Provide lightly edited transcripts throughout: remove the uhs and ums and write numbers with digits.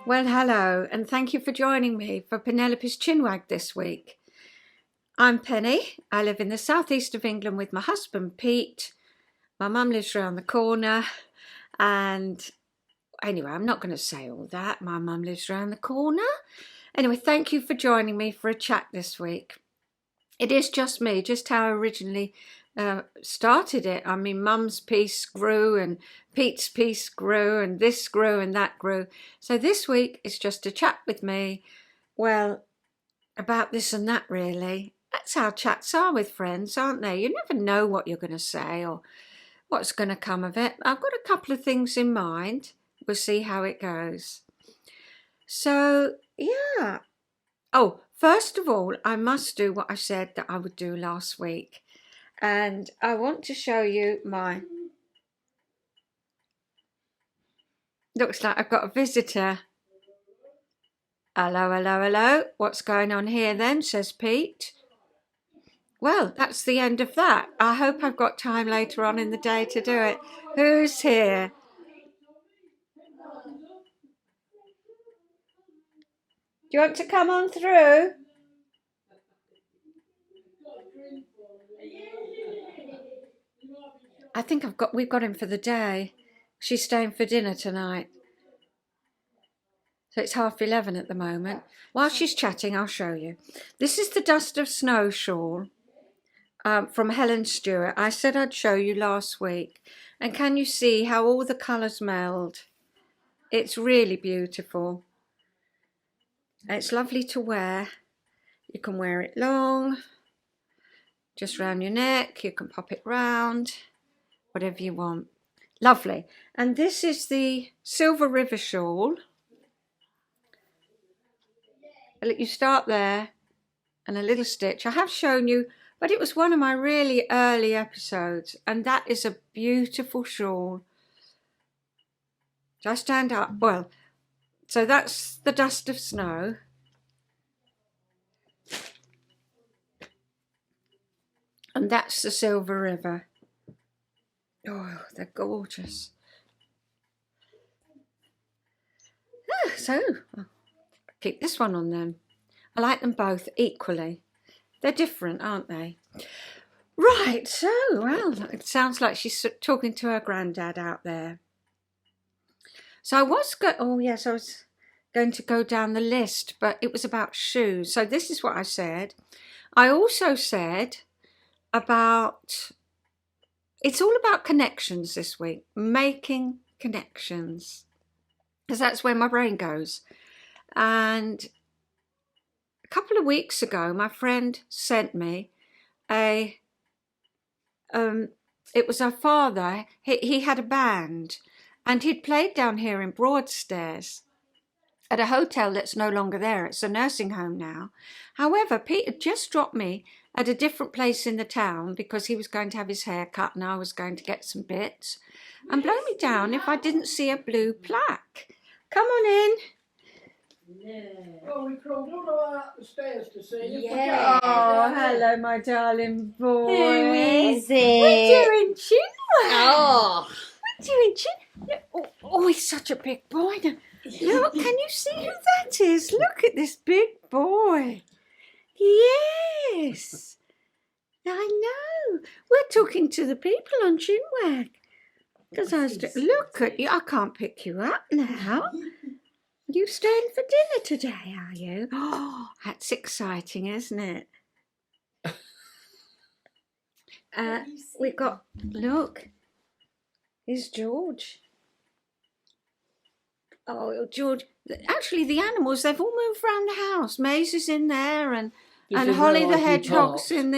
Well, hello, and thank you for joining me for Penelope's Chinwag this week. I'm Penny. I live in the southeast of England with my husband, Pete. My mum lives around the corner, and anyway, I'm not going to say all that. My mum lives around the corner. Anyway, thank you for joining me for a chat this week. It is just me, just how I originally started it. I mean, Mum's piece grew and Pete's piece grew and this grew and that grew. So this week is just a chat with me, well, about this and that really. That's how chats are with friends, aren't they? You never know what you're going to say or what's going to come of it. I've got a couple of things in mind. We'll see how it goes. So, yeah. Oh, first of all, I must do what I said that I would do last week. And I want to show you my... Looks like I've got a visitor. Hello, hello, hello. What's going on here then, says Pete. Well, that's the end of that. I hope I've got time later on in the day to do it. Who's here? Do you want to come on through? I think we've got him for the day. She's staying for dinner tonight. So it's 11:30 at the moment. While she's chatting, I'll show you. This is the Dust of Snow shawl from Helen Stewart. I said I'd show you last week. And can you see how all the colours meld? It's really beautiful. And it's lovely to wear. You can wear it long, just round your neck. You can pop it round, whatever you want. Lovely. And this is the Silver River shawl. You start there and a little stitch. I have shown you, but it was one of my really early episodes, and that is a beautiful shawl. Do I stand up? Well, so that's the Dust of Snow. And that's the Silver River. Oh, they're gorgeous. So, I'll keep this one on then. I like them both equally. They're different, aren't they? Right, so, well, it sounds like she's talking to her granddad out there. So I was going to go down the list, but it was about shoes. So this is what I said. I also said about... It's all about connections this week, making connections, because that's where my brain goes. And a couple of weeks ago, my friend sent me it was her father. He had a band, and he'd played down here in Broadstairs at a hotel that's no longer there. It's a nursing home now. However, Pete had just dropped me at a different place in the town because he was going to have his hair cut and I was going to get some bits. And blow me down if I didn't see a blue plaque. Come on in. Oh, we crawled all the way up the stairs to see you. Yeah. Oh, hello, my darling boy. Who is it? We're doing Chinwag. Oh. We're doing Chinwag. Oh, he's such a big boy. Look, can you see who that is? Look at this big boy. Yes. I know. We're talking to the people on Chinwag. Because look at you. I can't pick you up now. You staying for dinner today, are you? Oh, that's exciting, isn't it? We got, look, here's George. Oh, George, actually the animals, they've all moved around the house. Maisie's in there and Holly the hedgehog's in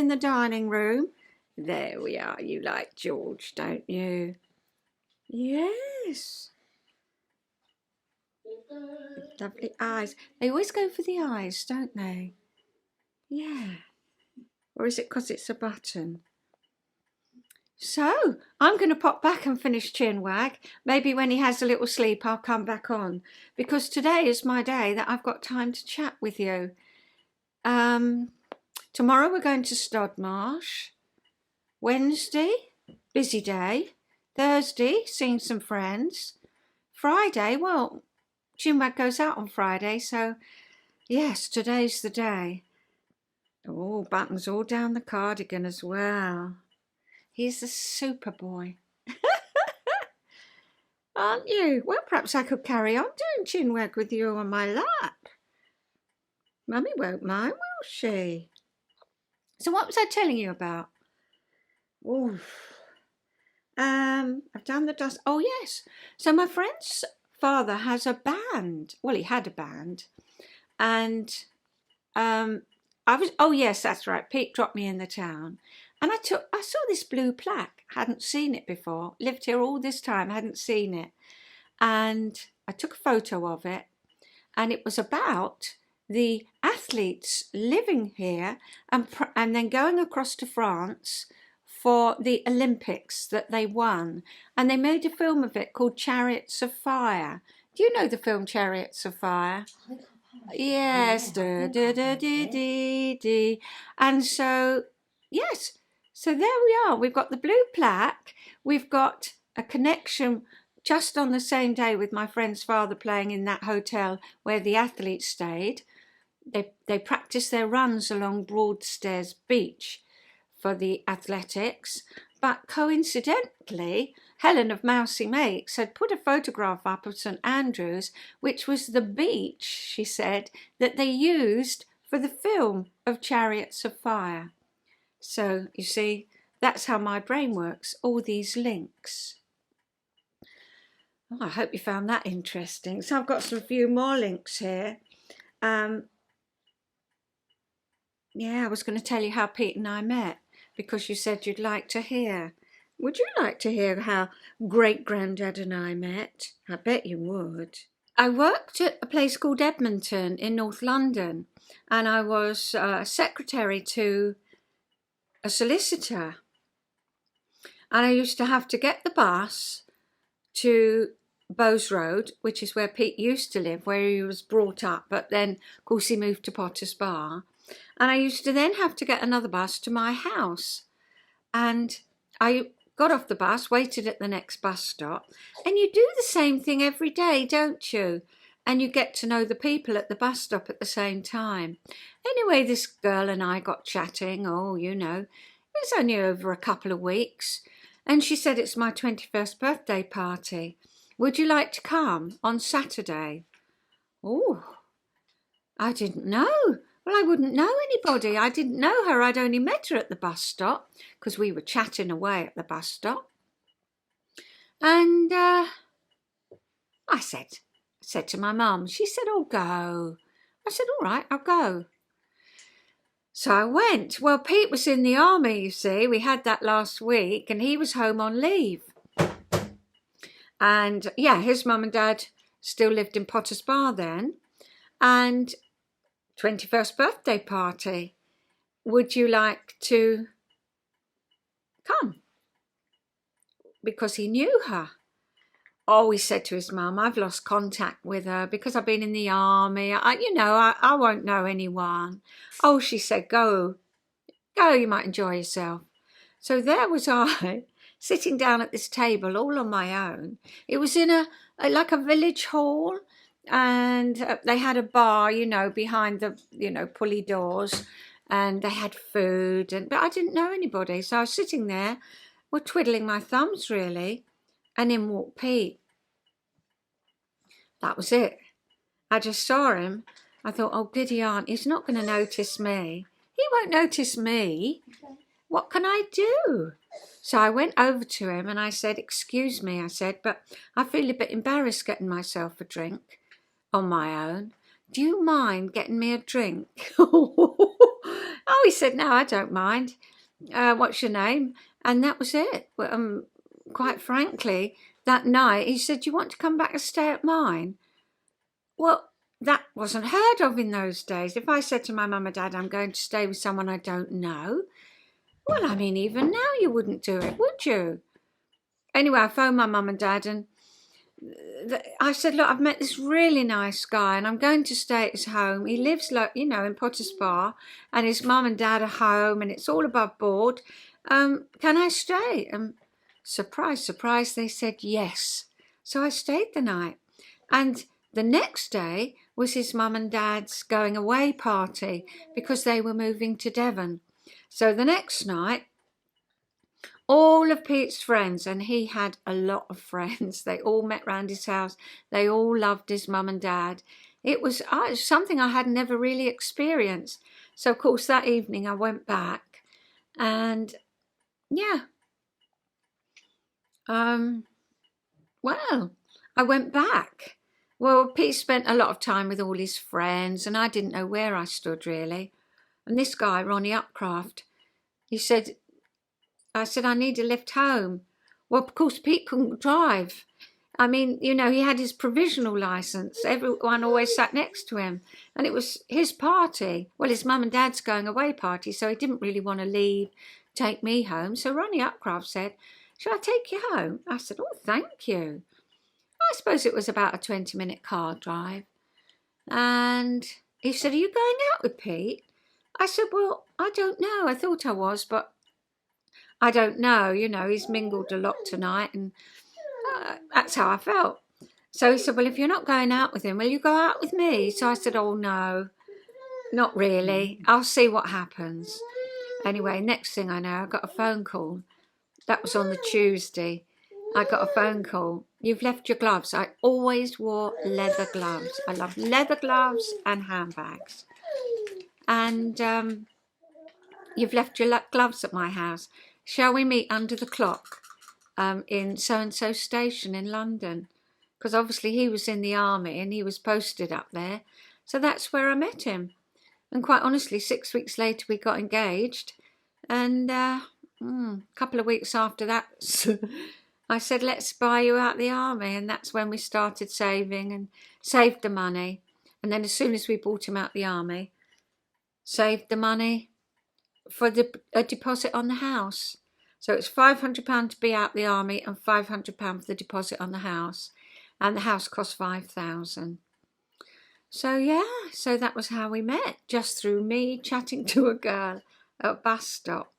the dining room. There we are. You like George, don't you? Yes. Lovely eyes. They always go for the eyes, don't they? Yeah. Or is it because it's a button? So, I'm going to pop back and finish Chinwag. Maybe when he has a little sleep, I'll come back on. Because today is my day that I've got time to chat with you. Tomorrow we're going to Stodmarsh. Wednesday, busy day. Thursday, seeing some friends. Friday. Well, Chinwag goes out on Friday, so yes, today's the day. Oh, buttons all down the cardigan as well. He's a super boy. Aren't you? Well, perhaps I could carry on doing Chinwag with you on my lap. Mummy won't mind, will she? So what was I telling you about? Oof. I've done the dust. Oh, yes. So my friend's father has a band. Well, he had a band. And oh, yes, that's right. Pete dropped me in the town. And I saw this blue plaque. Hadn't seen it before. Lived here all this time. Hadn't seen it. And I took a photo of it. And it was about the athletes living here and then going across to France for the Olympics that they won. And they made a film of it called Chariots of Fire. Do you know the film Chariots of Fire? Yes. And so, yes. So there we are. We've got the blue plaque. We've got a connection just on the same day with my friend's father playing in that hotel where the athletes stayed. They practiced their runs along Broadstairs Beach for the athletics, but coincidentally, Helen of Mousy Makes had put a photograph up of St Andrews, which was the beach, she said, that they used for the film of Chariots of Fire. So, you see, that's how my brain works, all these links. Oh, I hope you found that interesting. So I've got some few more links here. Yeah, I was going to tell you how Pete and I met, because you said you'd like to hear. Would you like to hear how Great-Granddad and I met? I bet you would. I worked at a place called Edmonton in North London, and I was secretary to a solicitor. And I used to have to get the bus to Bowes Road, which is where Pete used to live, where he was brought up, but then, of course, he moved to Potter's Bar. And I used to then have to get another bus to my house. And I got off the bus, waited at the next bus stop. And you do the same thing every day, don't you? And you get to know the people at the bus stop at the same time. Anyway, this girl and I got chatting. Oh, you know, it was only over a couple of weeks. And she said, it's my 21st birthday party. Would you like to come on Saturday? Oh, I didn't know. Well, I wouldn't know anybody. I didn't know her. I'd only met her at the bus stop because we were chatting away at the bus stop. And I said to my mum, she said, oh, go. I said, all right, I'll go. So I went. Well, Pete was in the army, you see. We had that last week and he was home on leave. And yeah, his mum and dad still lived in Potter's Bar then. And 21st birthday party. Would you like to come? Because he knew her. Oh, he said to his mum, I've lost contact with her because I've been in the army. I won't know anyone. Oh, she said, go, you might enjoy yourself. So there was I, sitting down at this table all on my own. It was in like a village hall. And they had a bar, behind the, pulley doors, and they had food, but I didn't know anybody. So I was sitting there, twiddling my thumbs really, and in walked Pete. That was it. I just saw him. I thought, oh, giddy aunt, he's not going to notice me. He won't notice me. What can I do? So I went over to him and I said, excuse me, I said, but I feel a bit embarrassed getting myself a drink on my own. Do you mind getting me a drink? Oh, he said, no, I don't mind. What's your name? And that was it. Quite frankly, that night, he said, do you want to come back and stay at mine? Well, that wasn't heard of in those days. If I said to my mum and dad, I'm going to stay with someone I don't know, well, I mean, even now you wouldn't do it, would you? Anyway, I phoned my mum and dad and I said, look, I've met this really nice guy and I'm going to stay at his home. He lives, in Potter's Bar, and his mum and dad are home and it's all above board. Can I stay? Surprise, surprise, they said yes. So I stayed the night. And the next day was his mum and dad's going away party because they were moving to Devon. So the next night, all of Pete's friends, and he had a lot of friends, they all met round his house. They all loved his mum and dad. It was something I had never really experienced. So, of course, that evening I went back and, yeah, well, I went back. Well, Pete spent a lot of time with all his friends and I didn't know where I stood really. And this guy, Ronnie Upcraft, I said, I need a lift home. Well, of course, Pete couldn't drive. I mean, you know, he had his provisional licence. Everyone always sat next to him. And it was his party. Well, his mum and dad's going away party, so he didn't really want to leave, take me home. So Ronnie Upcraft said, shall I take you home? I said, oh, thank you. I suppose it was about a 20-minute car drive. And he said, are you going out with Pete? I said, well, I don't know. I thought I was, but I don't know. You know, he's mingled a lot tonight and that's how I felt. So he said, well, if you're not going out with him, will you go out with me? So I said, oh, no, not really. I'll see what happens. Anyway, next thing I know, I got a phone call. That was on the Tuesday. I got a phone call. You've left your gloves. I always wore leather gloves. I love leather gloves and handbags. And you've left your gloves at my house. Shall we meet under the clock in so-and-so station in London? Because obviously he was in the army and he was posted up there. So that's where I met him. And quite honestly, 6 weeks later we got engaged. And a couple of weeks after that, I said, let's buy you out the army. And that's when we started saving and saved the money. And then as soon as we bought him out the army, saved the money for a deposit on the house. So it's £500 to be out the army and £500 for the deposit on the house. And the house cost £5,000. So yeah, so that was how we met, just through me chatting to a girl at a bus stop.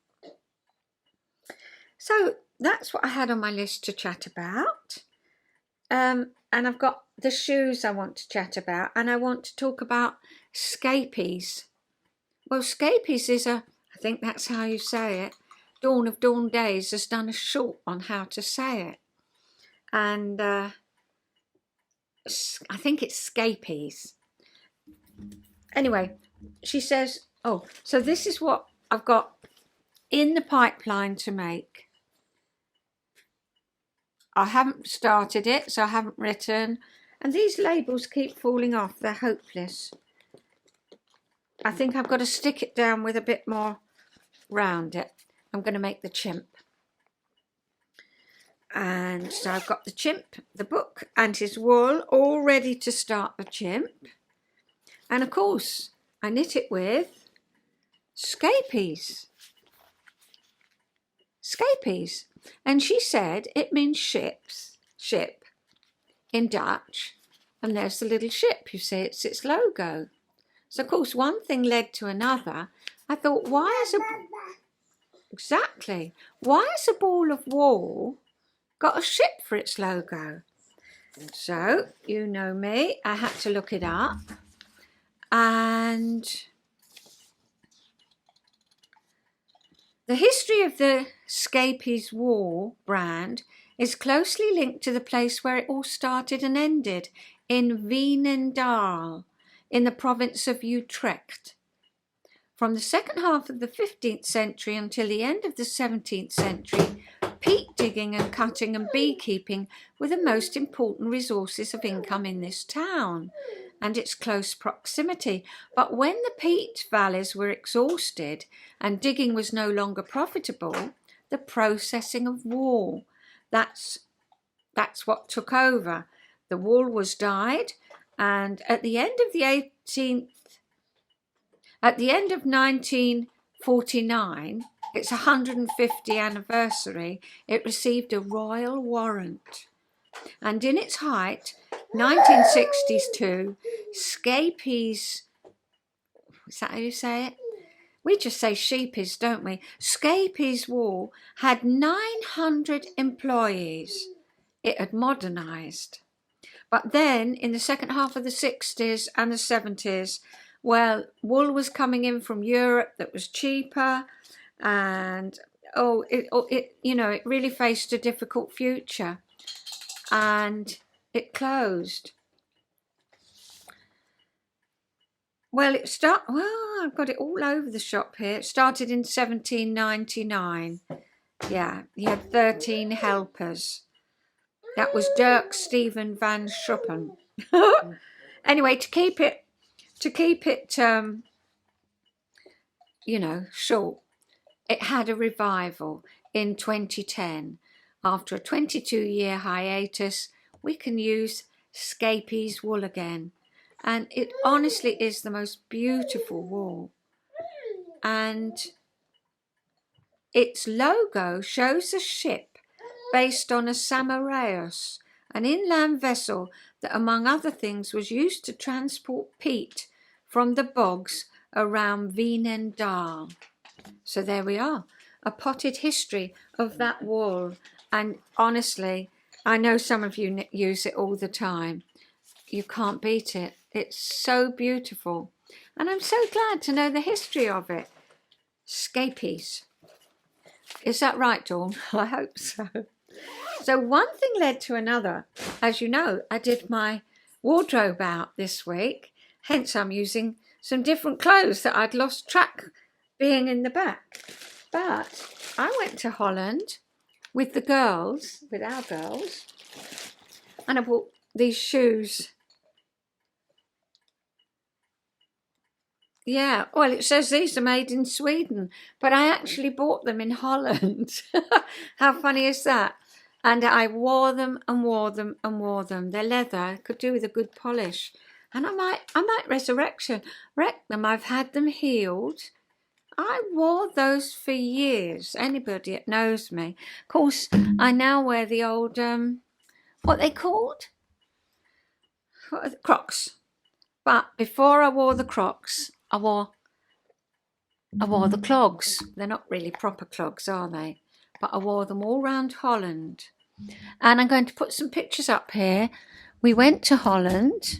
So that's what I had on my list to chat about. And I've got the shoes I want to chat about, and I want to talk about Scheepjes. Well, Scheepjes is I think that's how you say it. Dawn of Dawn Days has done a short on how to say it. And I think it's Scheepjes. Anyway, she says, oh, so this is what I've got in the pipeline to make. I haven't started it, so I haven't written. And these labels keep falling off. They're hopeless. I think I've got to stick it down with a bit more round it. I'm going to make the chimp. And so I've got the chimp, the book, and his wool all ready to start the chimp. And of course, I knit it with Scheepjes. Scheepjes. And she said it means ship in Dutch. And there's the little ship, you see, it's its logo. So, of course, one thing led to another. I thought, why has a ball of wool got a ship for its logo? So, you know me, I had to look it up. And the history of the Scheepjes Wool brand is closely linked to the place where it all started and ended, in Veenendaal, in the province of Utrecht. From the second half of the 15th century until the end of the 17th century, peat digging and cutting and beekeeping were the most important resources of income in this town and its close proximity. But when the peat valleys were exhausted and digging was no longer profitable, the processing of wool, that's what took over. The wool was dyed, and at the end of 1949, its 150th anniversary, it received a royal warrant. And in its height, 1962, Scheepjes, is that how you say it? We just say Scheepjes, don't we? Scheepjes Wool had 900 employees. it had modernised. But then in the second half of the 60s and the 70s, well, wool was coming in from Europe that was cheaper, and it really faced a difficult future, and it closed. Well, I've got it all over the shop here. It started in 1799. Yeah, he had 13 helpers. That was Dirk Stephen van Schruppen. Anyway, to keep it short, it had a revival in 2010. After a 22-year hiatus, we can use Scheepjes Wool again. And it honestly is the most beautiful wool. And its logo shows a ship based on a Samareus, an inland vessel that, among other things, was used to transport peat from the bogs around Veenendaal. So there we are, a potted history of that wool. And honestly, I know some of you use it all the time. You can't beat it. It's so beautiful. And I'm so glad to know the history of it. Scheepjes. Is that right, Dawn? I hope so. So one thing led to another. As you know, I did my wardrobe out this week. Hence, I'm using some different clothes that I'd lost track being in the back. But I went to Holland with our girls, and I bought these shoes. Yeah, well, it says these are made in Sweden, but I actually bought them in Holland. How funny is that? And I wore them and wore them and wore them. They're leather, could do with a good polish. And I might resurrect them. I've had them healed. I wore those for years. Anybody that knows me. Of course, I now wear the old, what they called? Crocs. But before I wore the Crocs, I wore the clogs. They're not really proper clogs, are they? But I wore them all round Holland. And I'm going to put some pictures up here. We went to Holland.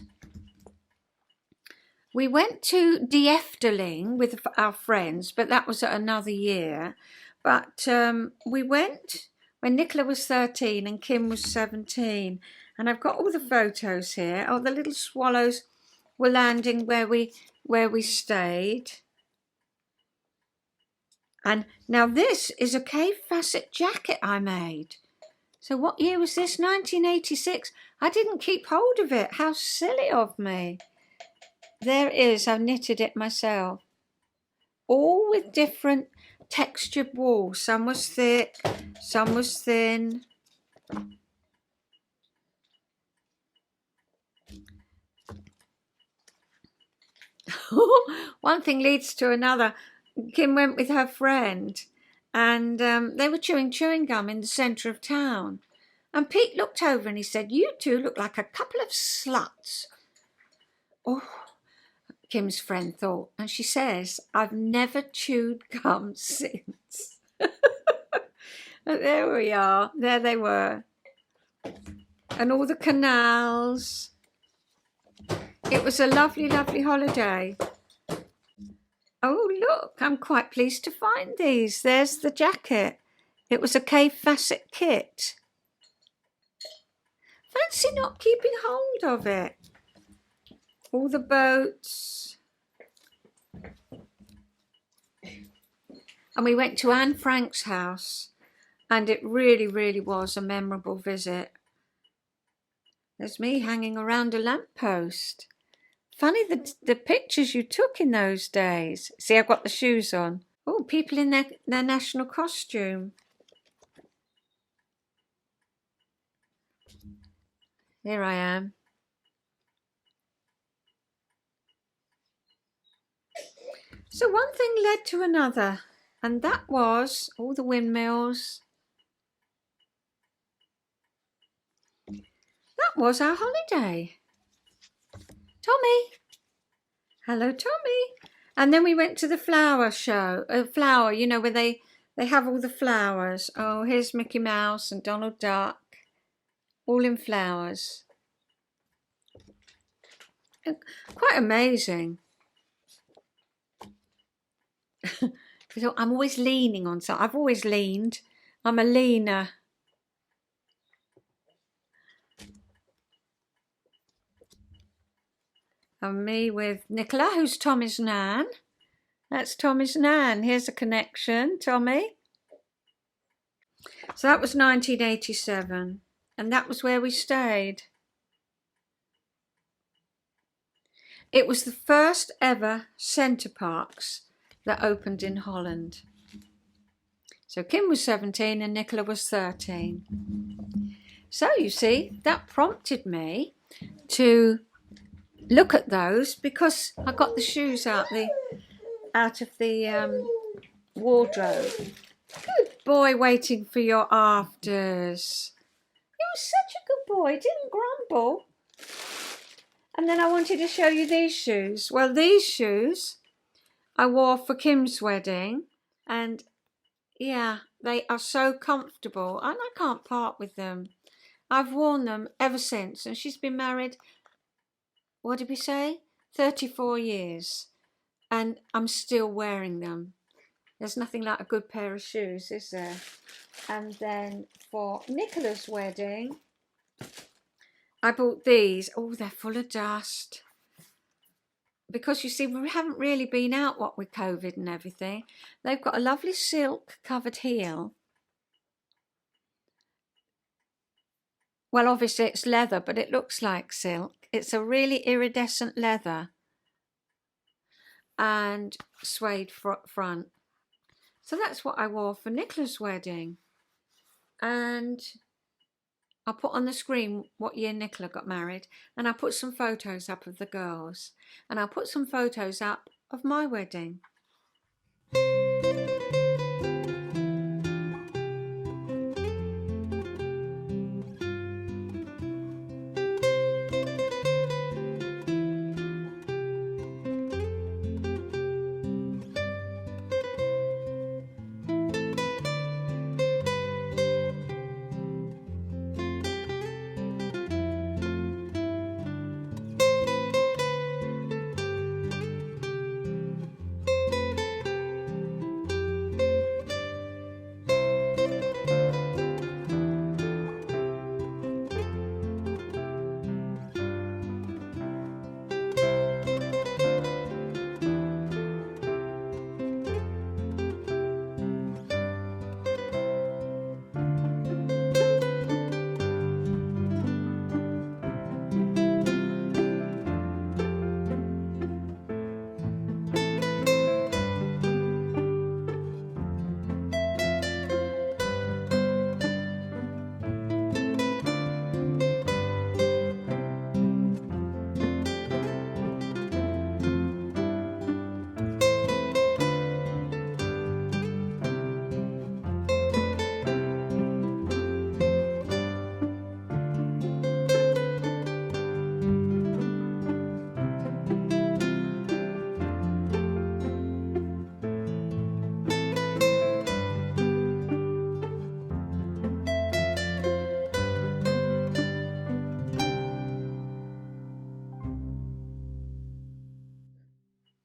We went to De Efteling with our friends, but that was another year. But we went when Nicola was 13 and Kim was 17. And I've got all the photos here. Oh, the little swallows were landing where we stayed. And now this is a cave facet jacket I made. So what year was this? 1986. I didn't keep hold of it. How silly of me. There it is. I've knitted it myself. All with different textured wool. Some was thick, some was thin. One thing leads to another. Kim went with her friend, and they were chewing gum in the centre of town. And Pete looked over and he said, "You two look like a couple of sluts." Oh, Kim's friend thought, and she says, "I've never chewed gum since." There we are. There they were. And all the canals. It was a lovely, lovely holiday. Oh, look, I'm quite pleased to find these. There's the jacket. It was a cave facet kit. Fancy not keeping hold of it. All the boats. And we went to Anne Frank's house, and it really, really was a memorable visit. There's me hanging around a lamppost. Funny the pictures you took in those days. See, I've got the shoes on. Oh, people in their national costume. Here I am. So one thing led to another, and that was all the windmills. That was our holiday. Tommy. Hello, Tommy. And then we went to the flower show. Flower, you know, where they have all the flowers. Oh, here's Mickey Mouse and Donald Duck. all in flowers. Quite amazing. I'm always leaning on something. I've always leaned. I'm a leaner. And me with Nicola, who's Tommy's nan. That's Tommy's nan. Here's a connection, Tommy. So that was 1987, and that was where we stayed. It was the first ever centre parks that opened in Holland. So Kim was 17 and Nicola was 13. So you see, that prompted me to look at those because I got the shoes out of the wardrobe. Good boy, waiting for your afters. You were such a good boy, didn't grumble. And then I wanted to show you these shoes. Well, these shoes I wore for Kim's wedding, and yeah, they are so comfortable and I can't part with them. I've worn them ever since, and she's been married, what did we say? 34 years, and I'm still wearing them. There's nothing like a good pair of shoes, is there? And then for Nicola's wedding, I bought these. Oh, they're full of dust. Because you see, we haven't really been out, what with COVID and everything. They've got a lovely silk covered heel. Well, obviously it's leather, but it looks like silk. It's a really iridescent leather and suede front. So that's what I wore for Nicola's wedding. And I'll put on the screen what year Nicola got married, and I'll put some photos up of the girls, and I'll put some photos up of my wedding.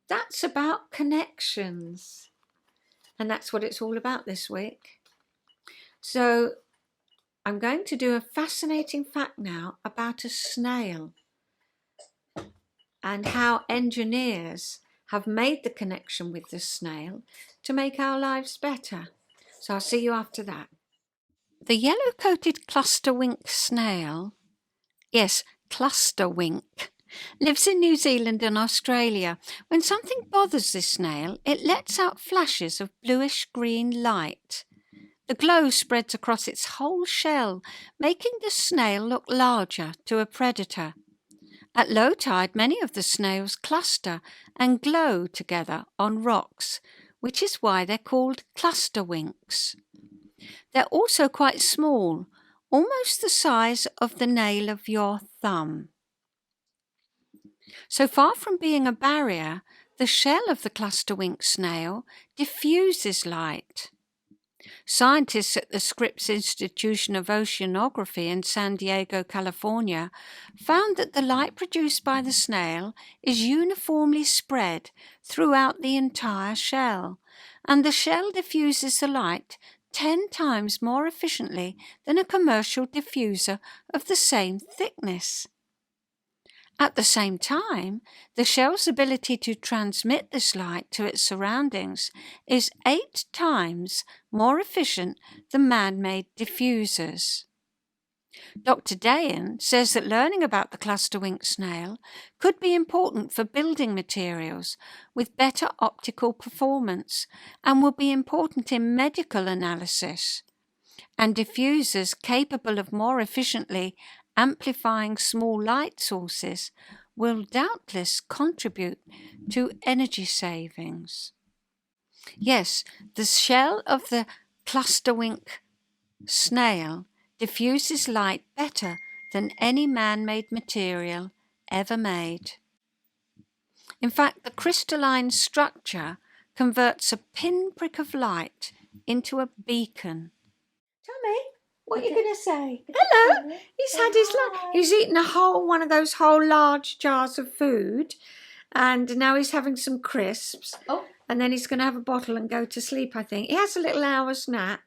That's about connections, and that's what it's all about this week. So I'm going to do a fascinating fact now about a snail and how engineers have made the connection with the snail to make our lives better. So I'll see you after that. The yellow-coated clusterwink snail, yes, clusterwink, lives in New Zealand and Australia. When something bothers this snail, it lets out flashes of bluish-green light. The glow spreads across its whole shell, making the snail look larger to a predator. At low tide, many of the snails cluster and glow together on rocks, which is why they're called clusterwinks. They're also quite small, almost the size of the nail of your thumb. So far from being a barrier, the shell of the clusterwink snail diffuses light. Scientists at the Scripps Institution of Oceanography in San Diego, California, found that the light produced by the snail is uniformly spread throughout the entire shell, and the shell diffuses the light 10 times more efficiently than a commercial diffuser of the same thickness. At the same time, the shell's ability to transmit this light to its surroundings is 8 times more efficient than man-made diffusers. Dr. Dayan says that learning about the Clusterwink snail could be important for building materials with better optical performance and will be important in medical analysis, and diffusers capable of more efficiently amplifying small light sources will doubtless contribute to energy savings. Yes, the shell of the Clusterwink snail diffuses light better than any man-made material ever made. In fact, the crystalline structure converts a pinprick of light into a beacon. Tommy, what are you going to say? Hello. He's had his lunch. He's eaten a whole one of those whole large jars of food, and now he's having some crisps. Oh. And then he's going to have a bottle and go to sleep, I think. He has a little hour's nap.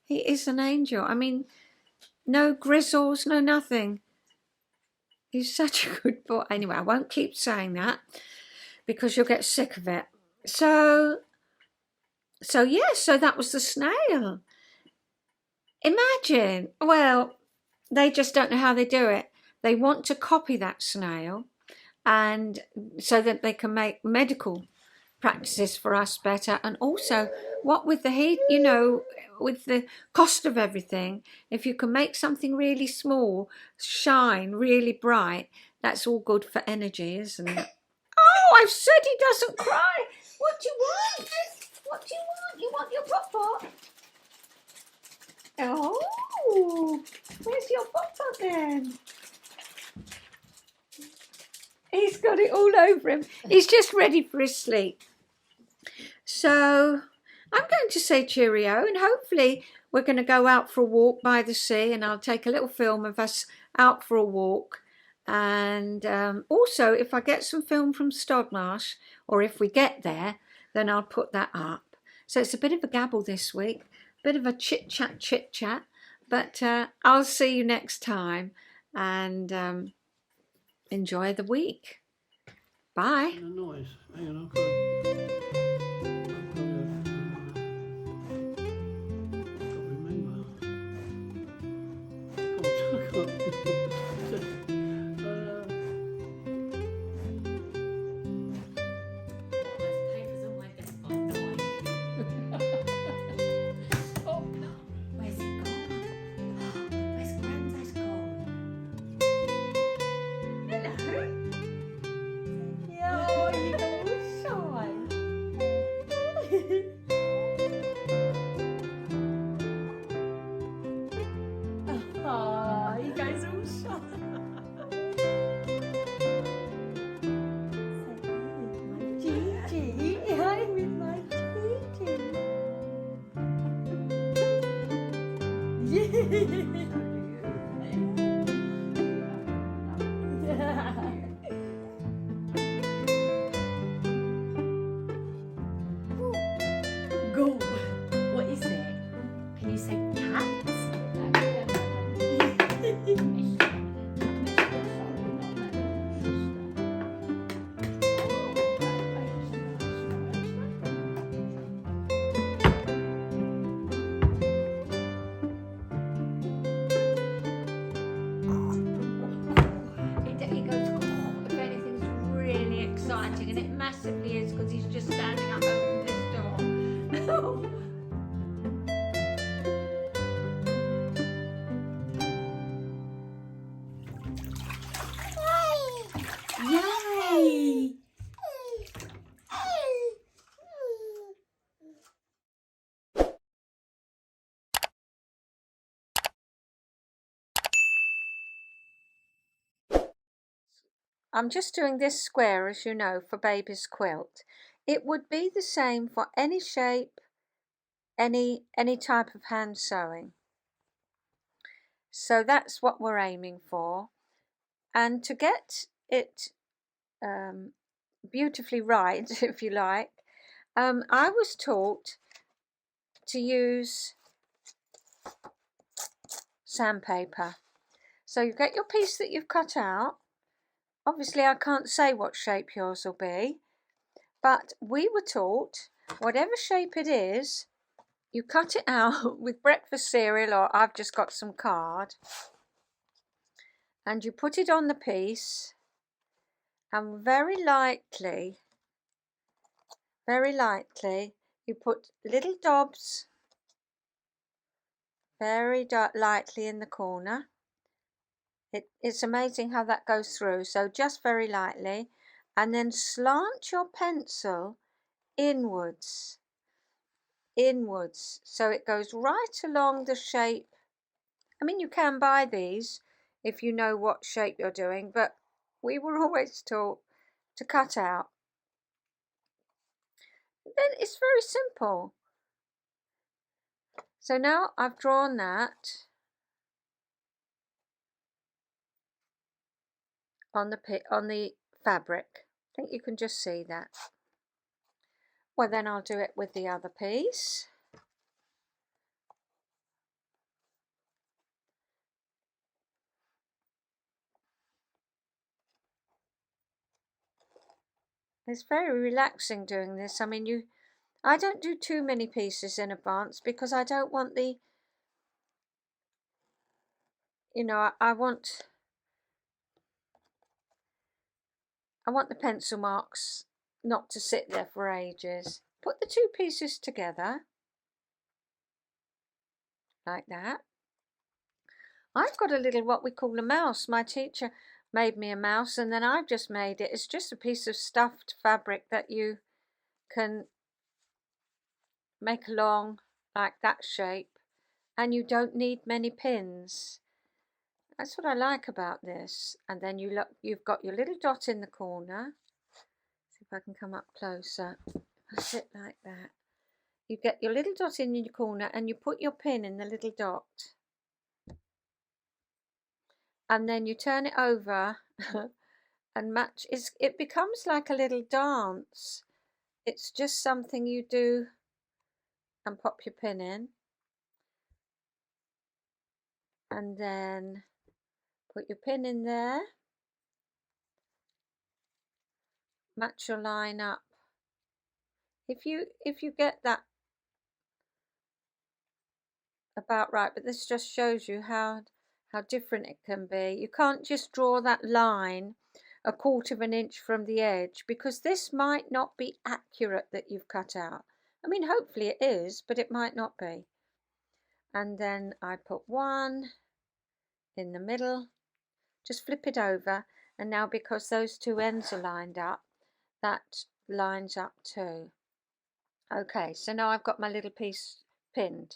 He is an angel. I mean, no grizzles, no nothing. He's such a good boy. Anyway, I won't keep saying that because you'll get sick of it. So that was the snail. Imagine, well, they just don't know how they do it. They want to copy that snail, and so that they can make medical practices for us better. And also, what with the heat, you know, with the cost of everything, if you can make something really small shine really bright, that's all good for energy, isn't it? Oh, I've said he doesn't cry. What do you want? What do you want? You want your pop-pop? Oh, where's your pop-pop then? He's got it all over him. He's just ready for his sleep. So I'm going to say cheerio, and hopefully we're going to go out for a walk by the sea, and I'll take a little film of us out for a walk. And also, if I get some film from Stogmarsh, or if we get there, then I'll put that up. So it's a bit of a gabble this week. Bit of a chit-chat, but I'll see you next time, and enjoy the week. Bye. Noise. Hang on, Go. What is it? Can you say cat? He goes, oh, if anything's really exciting, and it massively is because he's just standing up over this door. Yay! I'm just doing this square, as you know, for baby's quilt. It would be the same for any shape any type of hand sewing. So that's what we're aiming for. And to get it beautifully right, if you like, I was taught to use sandpaper. So you get your piece that you've cut out. Obviously I can't say what shape yours will be, but we were taught whatever shape it is, you cut it out with breakfast cereal, or I've just got some card, and you put it on the piece, and very lightly you put little dobs very lightly in the corner. It's amazing how that goes through. So just very lightly, and then slant your pencil inwards, so it goes right along the shape. I mean, you can buy these if you know what shape you're doing, but we were always taught to cut out. Then it's very simple. So now I've drawn that on the fabric. I think you can just see that. Well, then I'll do it with the other piece. It's very relaxing doing this. I mean, I don't do too many pieces in advance because I don't want the, I want the pencil marks not to sit there for ages. Put the two pieces together like that. I've got a little, what we call a mouse. My teacher made me a mouse, and then I've just made it. It's just a piece of stuffed fabric that you can make along like that shape, and you don't need many pins. That's what I like about this. And then you've got your little dot in the corner. See if I can come up closer. That's it, like that. You get your little dot in your corner, and you put your pin in the little dot, and then you turn it over and match. It becomes like a little dance. It's just something you do and pop your pin in, and then put your pin in there, match your line up. If you get that about right, but this just shows you how different it can be. You can't just draw that line a quarter of an inch from the edge, because this might not be accurate that you've cut out. I mean, hopefully it is, but it might not be. And then I put one in the middle, just flip it over, and now because those two ends are lined up, that lines up too. Okay, so now I've got my little piece pinned.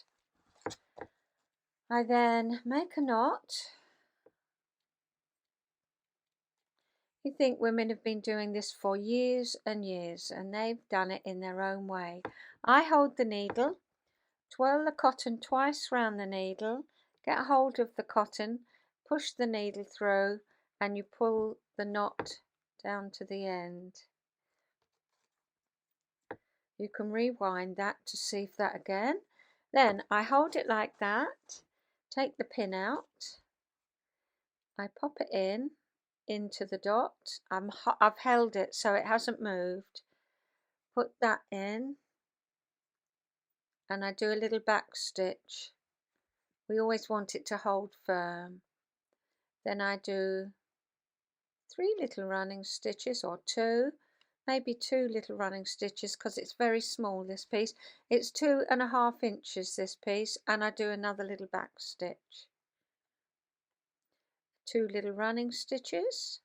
I then make a knot. You think women have been doing this for years and years, and they've done it in their own way. I hold the needle, twirl the cotton twice round the needle, get a hold of the cotton, push the needle through, and you pull the knot down to the end. You can rewind that to see if that again. Then I hold it like that, take the pin out, I pop it into the dot. I've held it so it hasn't moved. Put that in, and I do a little back stitch. We always want it to hold firm. Then I do 3 little running stitches, or 2, maybe 2 little running stitches, because it's very small, this piece. It's 2.5 inches, this piece, and I do another little back stitch. 2 little running stitches,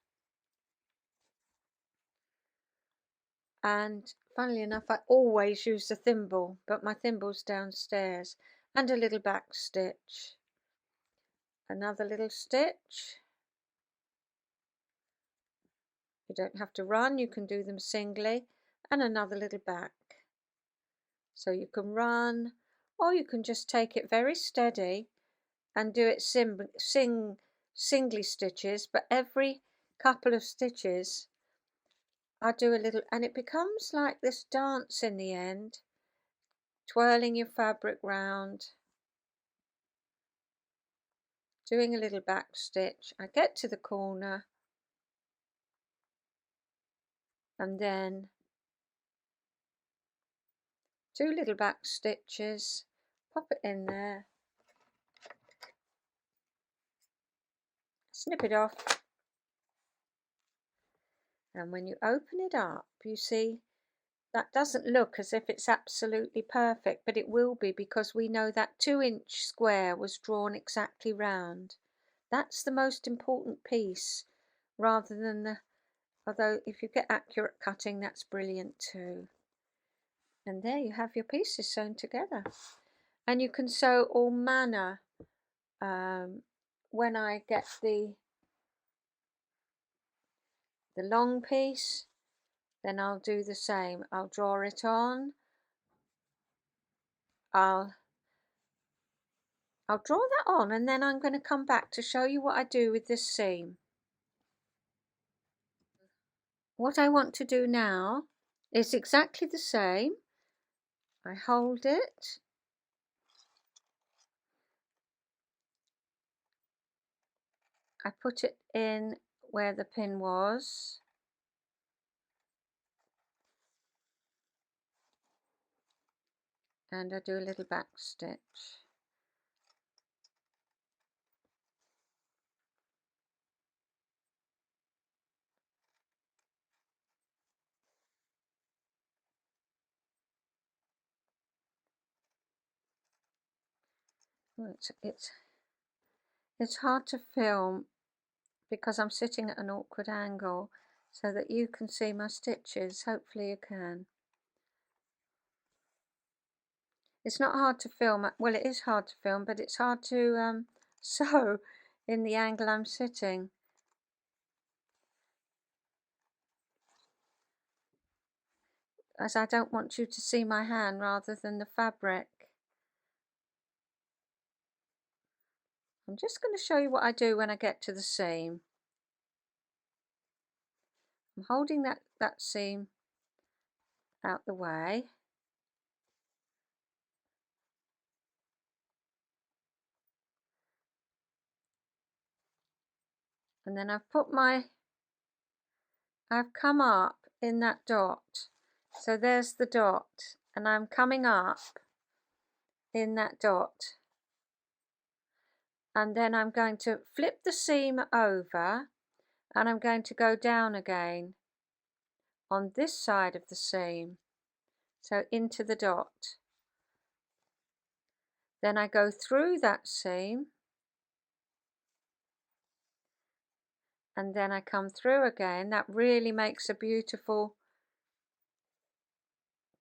and funnily enough I always use the thimble, but my thimble's downstairs, and a little back stitch, another little stitch. You don't have to run, you can do them singly, and another little back. So you can run or you can just take it very steady and do it singly stitches, but every couple of stitches I do a little, and it becomes like this dance in the end, twirling your fabric round, doing a little back stitch. I get to the corner and then 2 little back stitches, pop it in there, snip it off, and when you open it up, you see that doesn't look as if it's absolutely perfect, but it will be, because we know that 2-inch square was drawn exactly round. That's the most important piece, rather than the, although if you get accurate cutting, that's brilliant too. And there you have your pieces sewn together. And you can sew all manner. When I get the long piece, then I'll do the same. I'll draw it on. I'll draw that on, and then I'm going to come back to show you what I do with this seam. What I want to do now is exactly the same. I hold it, I put it in where the pin was, and I do a little back stitch. Oh, it's hard to film because I'm sitting at an awkward angle so that you can see my stitches. Hopefully you can. It's not hard to film. Well, it is hard to film, but it's hard to sew in the angle I'm sitting. As I don't want you to see my hand rather than the fabric. I'm just going to show you what I do when I get to the seam. I'm holding that seam out the way. And then I've come up in that dot. So there's the dot, and I'm coming up in that dot. And then I'm going to flip the seam over, and I'm going to go down again on this side of the seam, so into the dot. Then I go through that seam, and then I come through again. That really makes a beautiful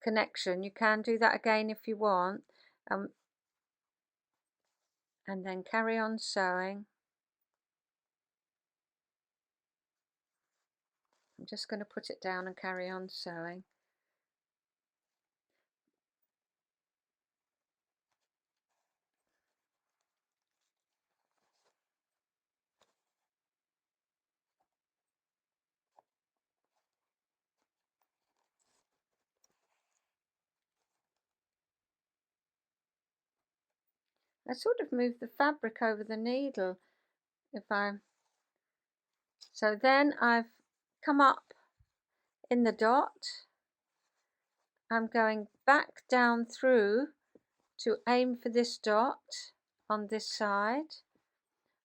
connection. You can do that again if you want, and then carry on sewing. I'm just going to put it down and carry on sewing. I sort of move the fabric over the needle so then I've come up in the dot. I'm going back down through to aim for this dot on this side.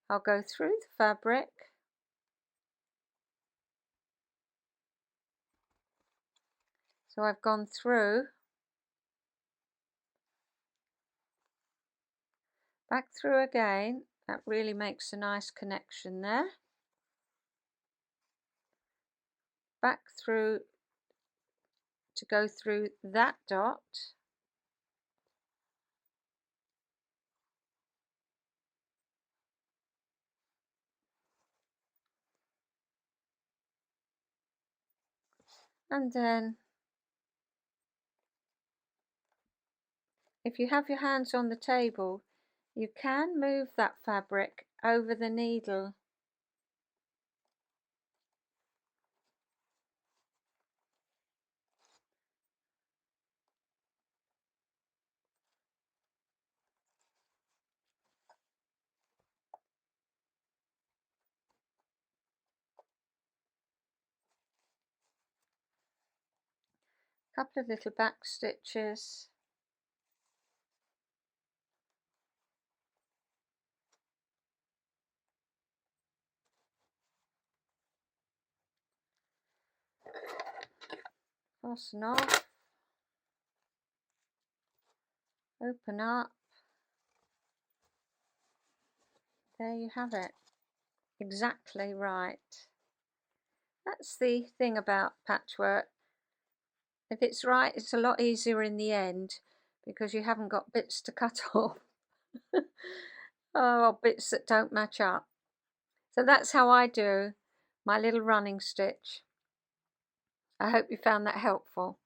I'll go through the fabric, so I've gone through, back through again. That really makes a nice connection there. Back through to go through that dot. And then if you have your hands on the table, you can move that fabric over the needle. Couple of little back stitches. Fasten off. Open up. There you have it. Exactly right. That's the thing about patchwork. If it's right, it's a lot easier in the end because you haven't got bits to cut off. Oh, bits that don't match up. So that's how I do my little running stitch. I hope you found that helpful.